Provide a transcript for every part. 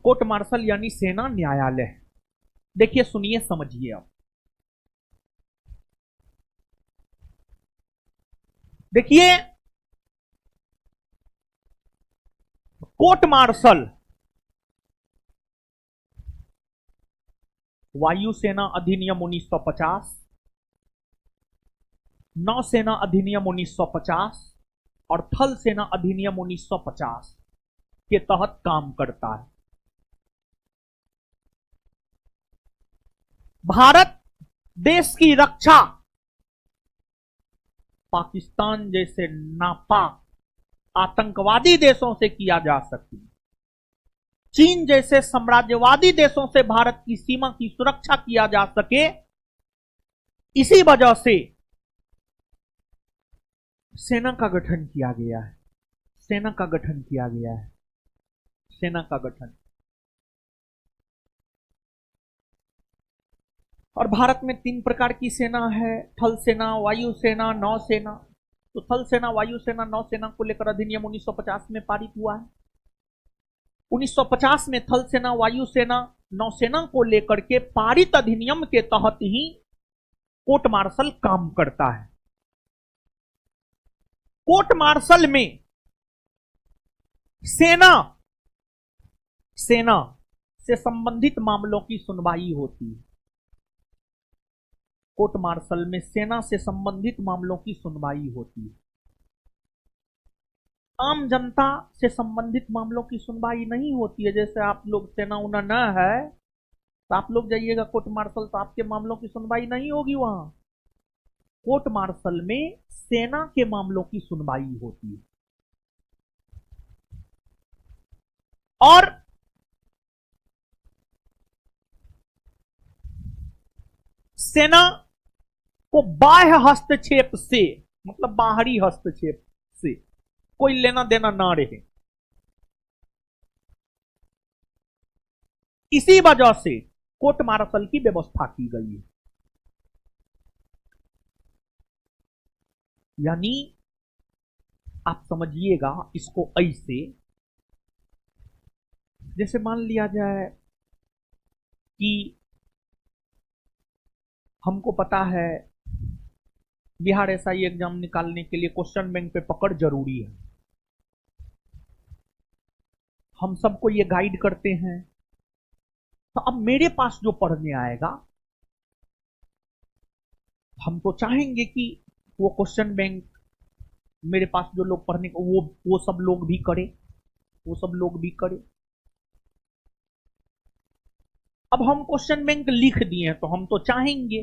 Court martial यानी सेना न्यायालय। देखिए सुनिए समझिए अब। देखिए कोर्ट मार्शल वायुसेना अधिनियम 1950, नौसेना अधिनियम 1950 और थल सेना अधिनियम 1950 के तहत काम करता है। भारत देश की रक्षा पाकिस्तान जैसे नापाक आतंकवादी देशों से किया जा सके, चीन जैसे साम्राज्यवादी देशों से भारत की सीमा की सुरक्षा किया जा सके, इसी वजह से सेना का गठन किया गया है। सेना का गठन किया गया है। सेना का गठन। और भारत में 3 प्रकार की सेना है, थल सेना, वायुसेना, नौसेना। तो थल सेना, वायुसेना, नौसेना को लेकर अधिनियम 1950 में पारित हुआ है। 1950 में थल सेना, वायुसेना, नौसेना को लेकर के पारित अधिनियम के तहत ही कोर्ट मार्शल काम करता है। कोर्ट मार्शल में सेना से संबंधित मामलों की सुनवाई होती है। कोर्ट मार्शल में सेना से संबंधित मामलों की सुनवाई होती है। आम जनता से संबंधित मामलों की सुनवाई नहीं होती है। जैसे आप लोग सेना उना न है तो आप लोग जाइएगा कोर्ट मार्शल तो आपके मामलों की सुनवाई नहीं होगी वहां। कोर्ट मार्शल में सेना के मामलों की सुनवाई होती है। और सेना को बाह्य हस्तक्षेप से, मतलब बाहरी हस्तक्षेप से कोई लेना देना ना रहे, इसी वजह से कोर्ट मार्शल की व्यवस्था की गई है। यानी आप समझिएगा इसको ऐसे, जैसे मान लिया जाए कि हमको पता है बिहार एसआई एग्जाम निकालने के लिए क्वेश्चन बैंक पे पकड़ जरूरी है। हम सबको ये गाइड करते हैं। तो अब मेरे पास जो पढ़ने आएगा, हम तो चाहेंगे कि वो क्वेश्चन बैंक मेरे पास जो लोग पढ़ने को वो सब लोग भी करे, वो सब लोग भी करे। अब हम क्वेश्चन बैंक लिख दिए हैं तो हम तो चाहेंगे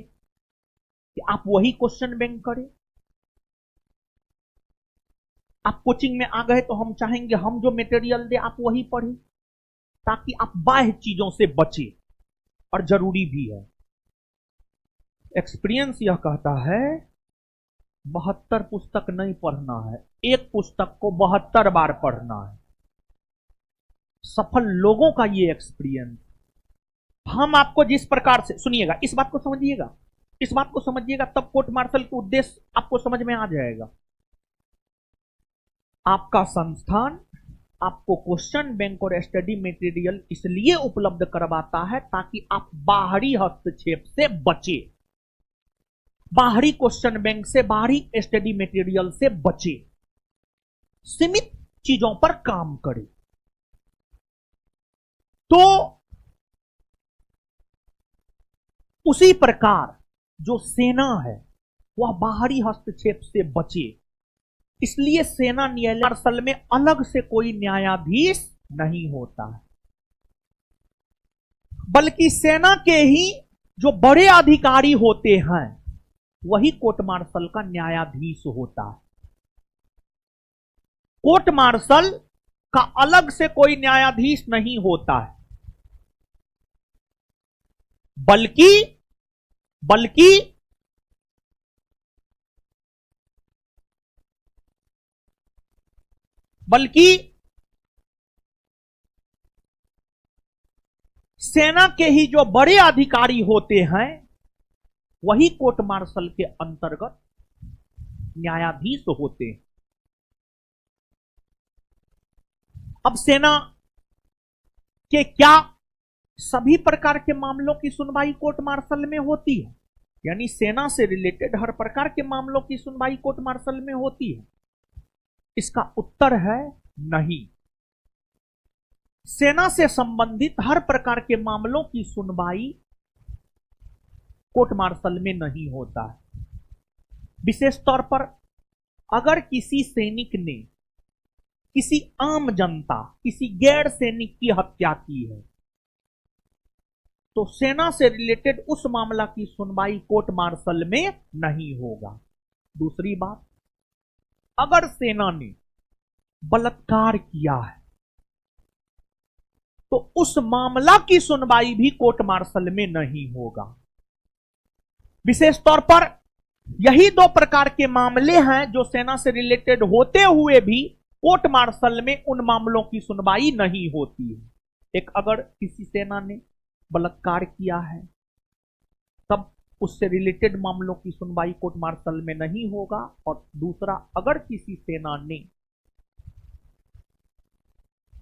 कि आप वही क्वेश्चन बैंक करें। आप कोचिंग में आ गए तो हम चाहेंगे हम जो मटेरियल दे आप वही पढ़ें, ताकि आप बाह्य चीजों से बचे। और जरूरी भी है। एक्सपीरियंस यह कहता है 72 पुस्तक नहीं पढ़ना है, एक पुस्तक को 72 बार पढ़ना है। सफल लोगों का ये एक्सपीरियंस। हम आपको जिस प्रकार से, सुनिएगा इस बात को समझिएगा, इस बात को समझिएगा, तब कोर्ट मार्शल का उद्देश्य आपको समझ में आ जाएगा। आपका संस्थान आपको क्वेश्चन बैंक और स्टडी मटेरियल इसलिए उपलब्ध करवाता है ताकि आप बाहरी हस्तक्षेप से बचे, बाहरी क्वेश्चन बैंक से, बाहरी स्टडी मटेरियल से बचे, सीमित चीजों पर काम करे। तो उसी प्रकार जो सेना है वह बाहरी हस्तक्षेप से बचे, इसलिए सेना न्यायालय मार्शल में अलग से कोई न्यायाधीश नहीं होता है, बल्कि सेना के ही जो बड़े अधिकारी होते हैं वही कोर्ट मार्शल का न्यायाधीश होता है। कोर्ट मार्शल का अलग से कोई न्यायाधीश नहीं होता है, बल्कि सेना के ही जो बड़े अधिकारी होते हैं वही कोर्ट मार्शल के अंतर्गत न्यायाधीश होते हैं। अब सेना कि क्या सभी प्रकार के मामलों की सुनवाई कोर्ट मार्शल में होती है, यानी सेना से रिलेटेड हर प्रकार के मामलों की सुनवाई कोर्ट मार्शल में होती है? इसका उत्तर है नहीं। सेना से संबंधित हर प्रकार के मामलों की सुनवाई कोर्ट मार्शल में नहीं होता है। विशेष तौर पर अगर किसी सैनिक ने किसी आम जनता, किसी गैर सैनिक की हत्या की है, तो सेना से रिलेटेड उस मामला की सुनवाई कोर्ट मार्शल में नहीं होगा। दूसरी बात, अगर सेना ने बलात्कार किया है तो उस मामला की सुनवाई भी कोर्ट मार्शल में नहीं होगा। विशेष तौर पर यही दो प्रकार के मामले हैं जो सेना से रिलेटेड होते हुए भी कोर्ट मार्शल में उन मामलों की सुनवाई नहीं होती है। एक, अगर किसी सेना ने बलात्कार किया है तब उससे रिलेटेड मामलों की सुनवाई कोर्ट मार्शल में नहीं होगा। और दूसरा, अगर किसी सेना ने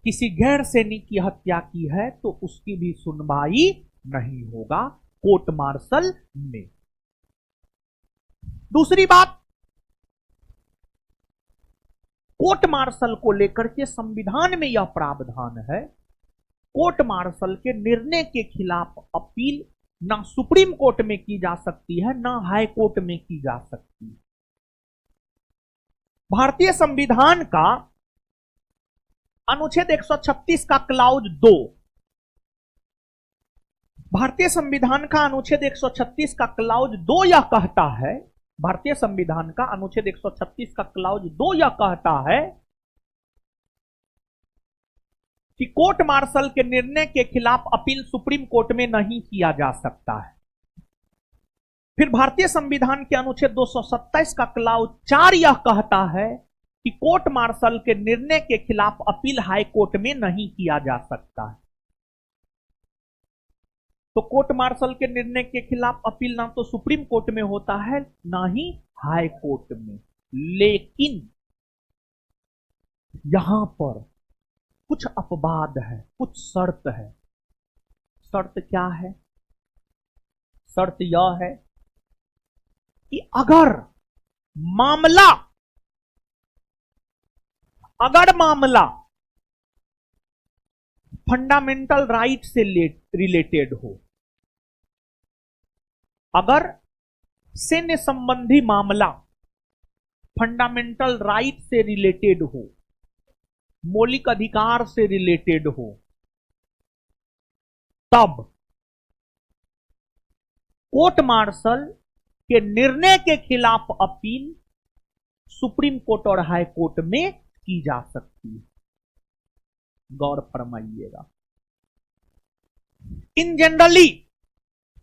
किसी गैर सैनिक की हत्या की है तो उसकी भी सुनवाई नहीं होगा कोर्ट मार्शल में। दूसरी बात, कोर्ट मार्शल को लेकर के संविधान में यह प्रावधान है, कोर्ट मार्शल के निर्णय के खिलाफ अपील ना सुप्रीम कोर्ट में की जा सकती है ना हाई कोर्ट में की जा सकती है। भारतीय संविधान का अनुच्छेद 136 का क्लाउज 2, भारतीय संविधान का अनुच्छेद 136 का क्लाउज 2 यह कहता है, भारतीय संविधान का अनुच्छेद 136 का क्लाउज 2 यह कहता है कि कोर्ट मार्शल के निर्णय के खिलाफ अपील सुप्रीम कोर्ट में नहीं किया जा सकता है। फिर भारतीय संविधान के अनुच्छेद 227 का क्लाउज 4 यह कहता है कि कोर्ट मार्शल के निर्णय के खिलाफ अपील हाई कोर्ट में नहीं किया जा सकता है। तो कोर्ट मार्शल के निर्णय के खिलाफ अपील ना तो सुप्रीम कोर्ट में होता है ना ही हाई कोर्ट में। लेकिन यहां पर कुछ अपवाद है, कुछ शर्त है। शर्त क्या है? शर्त यह है कि अगर मामला फंडामेंटल राइट से रिलेटेड हो, अगर सैन्य संबंधी मामला फंडामेंटल राइट से रिलेटेड हो, मौलिक अधिकार से रिलेटेड हो, तब कोर्ट मार्शल के निर्णय के खिलाफ अपील सुप्रीम कोर्ट और हाई कोर्ट में की जा सकती है। गौर फरमाइएगा, इन जनरली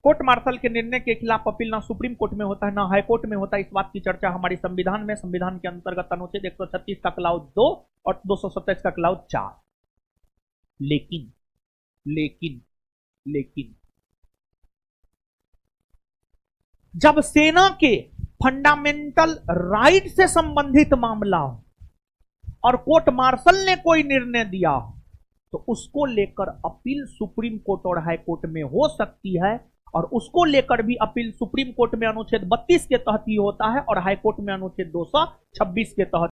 कोर्ट मार्शल के निर्णय के खिलाफ अपील ना सुप्रीम कोर्ट में होता है ना हाई कोर्ट में होता है। इस बात की चर्चा हमारी संविधान में, संविधान के अंतर्गत अनुच्छेद 136 का क्लाउज 2 और 227 का क्लाउज 4। लेकिन लेकिन लेकिन जब सेना के फंडामेंटल राइट से संबंधित मामला हो और कोर्ट मार्शल ने कोई निर्णय दिया हो तो उसको लेकर अपील सुप्रीम कोर्ट और हाई कोर्ट में हो सकती है। और उसको लेकर भी अपील सुप्रीम कोर्ट में अनुच्छेद 32 के तहत ही होता है और हाई कोर्ट में अनुच्छेद 226 के तहत